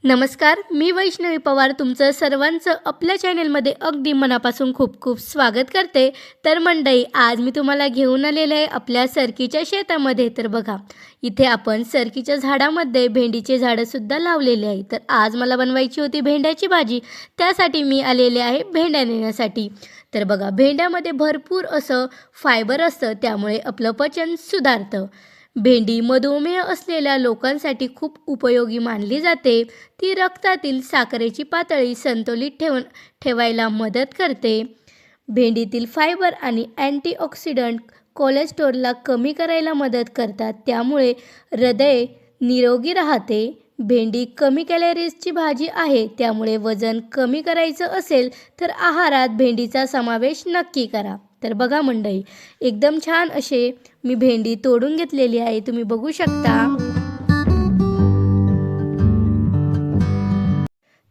नमस्कार, मी वैष्णवी पवार तुमचं सर्वांचं आपल्या चॅनलमध्ये अगदी मनापासून खूप खूप स्वागत करते. तर मंडळी, आज मी तुम्हाला घेऊन आलेले आहे आपल्या सरकीच्या शेतामध्ये. तर बघा, इथे आपण सरकीच्या झाडामध्ये भेंडीचे झाडंसुद्धा लावलेले आहे. तर आज मला बनवायची होती भेंड्याची भाजी, त्यासाठी मी आलेले आहे भेंड्या नेण्यासाठी. तर बघा, भेंड्यामध्ये भरपूर असं फायबर असतं, त्यामुळे आपलं पचन सुधारतं. भेंडी मधुमेह असलेल्या लोकांसाठी खूप उपयोगी मानली जाते. ती रक्तातील साखरेची पातळी संतुलित ठेवायला मदत करते. भेंडीतील फायबर आणि अँटीऑक्सिडंट कोलेस्टेरॉलला कमी करायला मदत करतात, त्यामुळे हृदय निरोगी राहते. भेंडी कमी कॅलरीजची भाजी आहे, त्यामुळे वजन कमी करायचं असेल तर आहारात भेंडीचा समावेश नक्की करा. तर बघा मंडळी, एकदम छान असे मी भेंडी तोडून घेतलेली आहे, तुम्ही बघू शकता.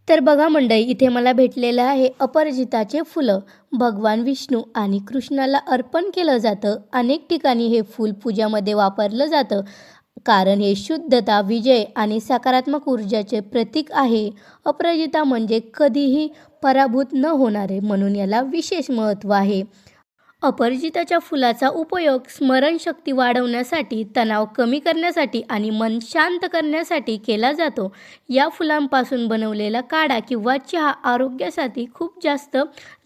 तर बघा मंडळी, इथे मला भेटलेलं आहे अपराजिताचे फुलं. भगवान विष्णू आणि कृष्णाला अर्पण केलं जातं. अनेक ठिकाणी हे फूल पूजामध्ये वापरलं जातं, कारण हे शुद्धता, विजय आणि सकारात्मक ऊर्जाचे प्रतीक आहे. अपराजिता म्हणजे कधीही पराभूत न होणारे, म्हणून याला विशेष महत्त्व आहे. अपराजिताच्या फुलाचा उपयोग स्मरणशक्ती वाढवण्यासाठी, तणाव कमी करण्यासाठी आणि मन शांत करण्यासाठी केला जातो. या फुलांपासून बनवलेला काढा किंवा चहा आरोग्यासाठी खूप जास्त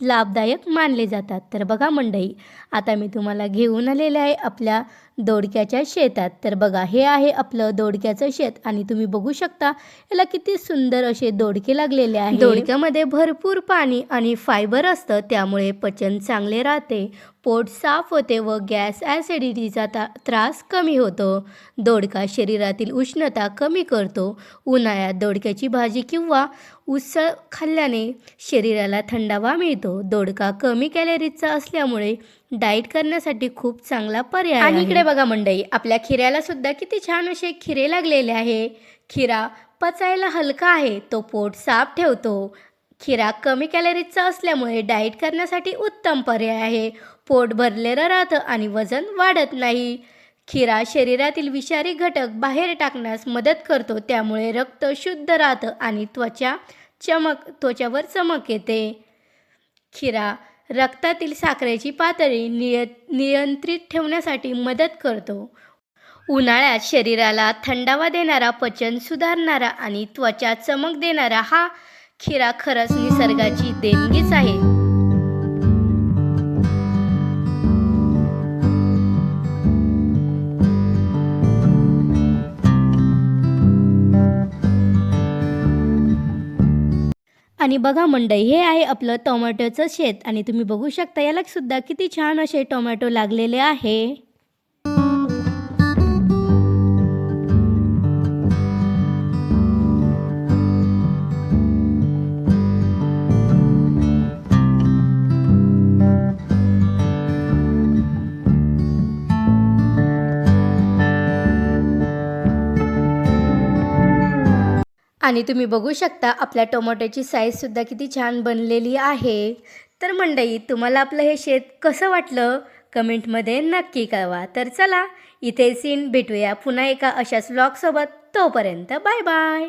लाभदायक मानले जातात. तर बघा मंडळी, आता मी तुम्हाला घेऊन आलेले आहे आपल्या दोडक्याच्या शेतात. तर बघा, हे आहे आपलं दोडक्याचं शेत आणि तुम्ही बघू शकता याला किती सुंदर असे दोडके लागलेले आहेत. दोडक्यामध्ये भरपूर पाणी आणि फायबर असतं, त्यामुळे पचन चांगले राहते, पोट साफ होते व गॅस ॲसिडिटीचा त्रास कमी होतो. दोडका शरीरातील उष्णता कमी करतो. उन्हाळ्यात दोडक्याची भाजी किंवा उसळ खाल्ल्याने शरीराला थंडावा मिळतो. दोडका कमी कॅलरीजचा असल्यामुळे डाएट करण्यासाठी खूप चांगला पर्याय आहे. आणि इकडे बघा मंडळी, आपल्या खिऱ्याला सुद्धा किती छान असे खिरे लागलेले आहे. खिरा पचायला हलका आहे, तो पोट साफ ठेवतो. खिरा कमी कॅलरीजचा असल्यामुळे डाएट करण्यासाठी उत्तम पर्याय आहे. पोट भरलेलं राहतं आणि वजन वाढत नाही. खिरा शरीरातील विषारी घटक बाहेर टाकण्यास मदत करतो, त्यामुळे रक्त शुद्ध राहतं आणि त्वचावर चमक येते. खिरा रक्तातील साखरेची पातळी नियंत्रित ठेवण्यासाठी मदत करतो. उन्हाळ्यात शरीराला थंडावा देणारा, पचन सुधारणारा आणि त्वचा चमक देणारा हा खिरा खरंच निसर्गाची देणगीच आहे. आणि बघा मंडई, हे आहे आपलं टोमॅटोचं शेत आणि तुम्ही बघू शकता याला सुद्धा किती छान असे टोमॅटो लागलेले आहे. आणि तुम्ही बघू शकता आपल्या टोमॅटोची साईजसुद्धा किती छान बनलेली आहे. तर मंडळी, तुम्हाला आपलं हे शेत कसं वाटलं कमेंटमध्ये नक्की कळवा. तर चला, इथे सीन भेटूया पुन्हा एका अशाच व्लॉगसोबत. तोपर्यंत बाय बाय.